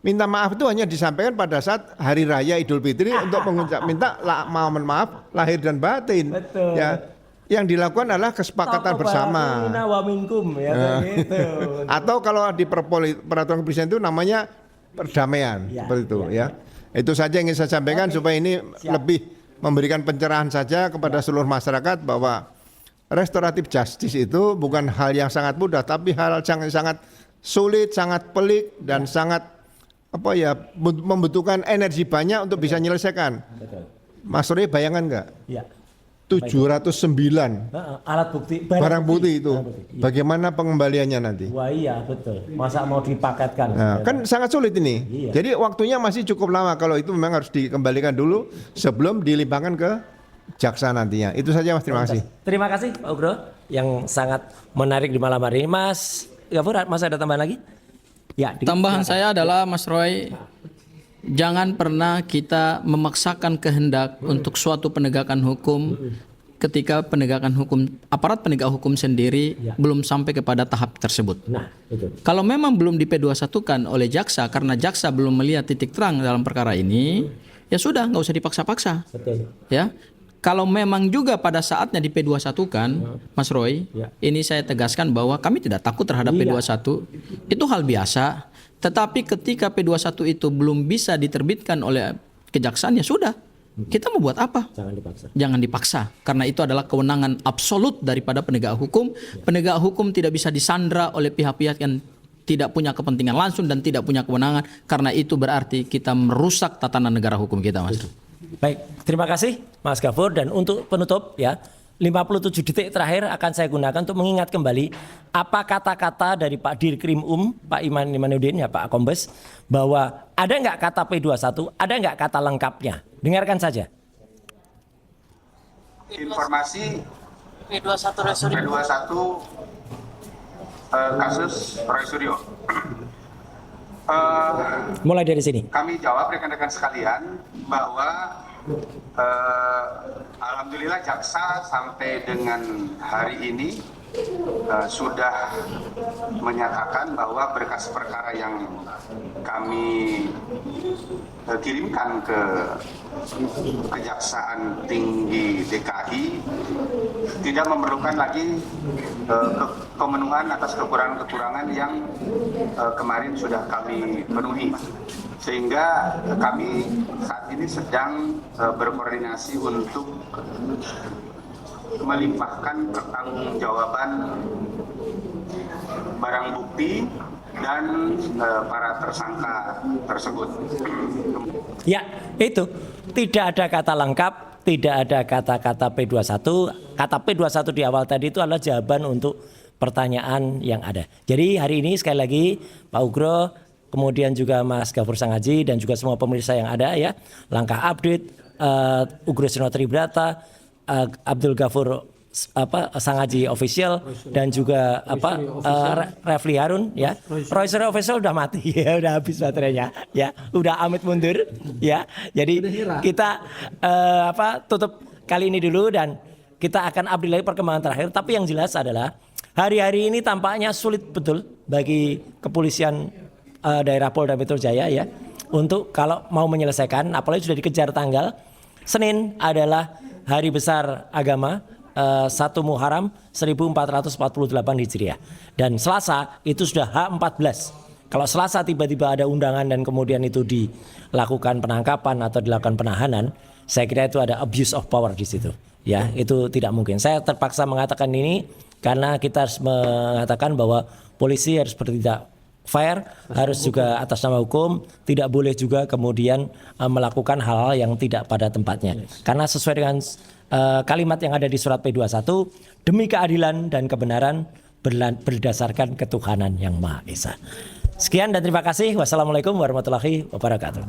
Speaker 3: Minta maaf itu hanya disampaikan pada saat hari raya Idul Fitri untuk minta maaf lahir dan batin. Ya. Yang dilakukan adalah kesepakatan bersama. Atau kalau di peraturan kepolisian itu namanya perdamaian, seperti itu ya. Itu saja yang ingin saya sampaikan supaya ini lebih memberikan pencerahan saja kepada seluruh masyarakat bahwa restoratif justice itu bukan hal yang sangat mudah, tapi hal yang sangat sulit, sangat pelik dan sangat membutuhkan energi banyak untuk bisa menyelesaikan. Mas Roy bayangkan nggak? 709
Speaker 1: alat bukti
Speaker 3: barang bukti itu. Bagaimana pengembaliannya nanti?
Speaker 1: Wah iya betul. Masa mau dipaketkan?
Speaker 3: Nah, kan sangat sulit ini. Jadi waktunya masih cukup lama kalau itu memang harus dikembalikan dulu sebelum dilimpahkan ke jaksa nantinya. Itu saja Mas, terima kasih.
Speaker 1: Terima kasih Pak Ugro yang sangat menarik di malam hari ini. Mas Gafur, Mas ada tambahan lagi?
Speaker 2: Tambahan saya adalah Mas Roy, jangan pernah kita memaksakan kehendak untuk suatu penegakan hukum ketika penegakan hukum, aparat penegak hukum sendiri belum sampai kepada tahap tersebut.
Speaker 1: Nah, itu.
Speaker 2: Kalau memang belum di P21-kan oleh jaksa karena jaksa belum melihat titik terang dalam perkara ini, ya sudah, nggak usah dipaksa-paksa.
Speaker 1: Betul.
Speaker 2: Ya. Kalau memang juga pada saatnya di P21-kan, Mas Roy, ini saya tegaskan bahwa kami tidak takut terhadap P21. Itu hal biasa. Tetapi ketika P21 itu belum bisa diterbitkan oleh kejaksaan, ya sudah. Kita mau buat apa?
Speaker 1: Jangan dipaksa.
Speaker 2: Jangan dipaksa, karena itu adalah kewenangan absolut daripada penegak hukum. Penegak hukum tidak bisa disandra oleh pihak-pihak yang tidak punya kepentingan langsung dan tidak punya kewenangan, karena itu berarti kita merusak tatanan negara hukum kita, Mas.
Speaker 1: Baik, terima kasih Mas Gafur, dan untuk penutup ya, 57 detik terakhir akan saya gunakan untuk mengingat kembali apa kata-kata dari Pak Dirkrim Pak Imanuddin ya, Pak Kombes, bahwa ada nggak kata P21, ada nggak kata lengkapnya. Dengarkan saja.
Speaker 4: Informasi
Speaker 5: P21
Speaker 4: kasus Roy Suryo.
Speaker 1: Mulai dari sini.
Speaker 4: Kami jawab rekan-rekan sekalian bahwa alhamdulillah jaksa sampai dengan hari ini sudah menyatakan bahwa berkas perkara yang kami kirimkan ke Kejaksaan Tinggi DKI tidak memerlukan lagi pemenuhan atas kekurangan-kekurangan yang kemarin sudah kami penuhi, sehingga kami saat ini sedang berkoordinasi untuk melimpahkan pertanggungjawaban barang bukti dan para tersangka tersebut.
Speaker 1: Ya, itu tidak ada kata lengkap, tidak ada kata-kata P21. Kata P21 di awal tadi itu adalah jawaban untuk pertanyaan yang ada. Jadi hari ini sekali lagi Pak Ugro, kemudian juga Mas Gafur Sangaji dan juga semua pemirsa yang ada ya, Langkah Update, Ugro Sino Tribrata, Abdul Ghafur Sangaji Official, dan juga Refli Harun ya. Roy Suryo Official udah mati ya, udah habis baterainya ya, udah amit mundur ya. Jadi kita tutup kali ini dulu, dan kita akan update lagi perkembangan terakhir. Tapi yang jelas adalah hari-hari ini tampaknya sulit betul bagi kepolisian daerah Polda Metro Jaya ya, untuk kalau mau menyelesaikan, apalagi sudah dikejar tanggal Senin adalah hari besar agama 1 Muharram 1448 Hijriah, dan Selasa itu sudah H14. Kalau Selasa tiba-tiba ada undangan dan kemudian itu dilakukan penangkapan atau dilakukan penahanan, saya kira itu ada abuse of power di situ. Ya, itu tidak mungkin. Saya terpaksa mengatakan ini karena kita harus mengatakan bahwa polisi harus bertindak fair, harus juga atas nama hukum, tidak boleh juga kemudian melakukan hal-hal yang tidak pada tempatnya. Karena sesuai dengan kalimat yang ada di surat P21, demi keadilan dan kebenaran berdasarkan ketuhanan yang Maha Esa. Sekian dan terima kasih. Wassalamualaikum warahmatullahi wabarakatuh.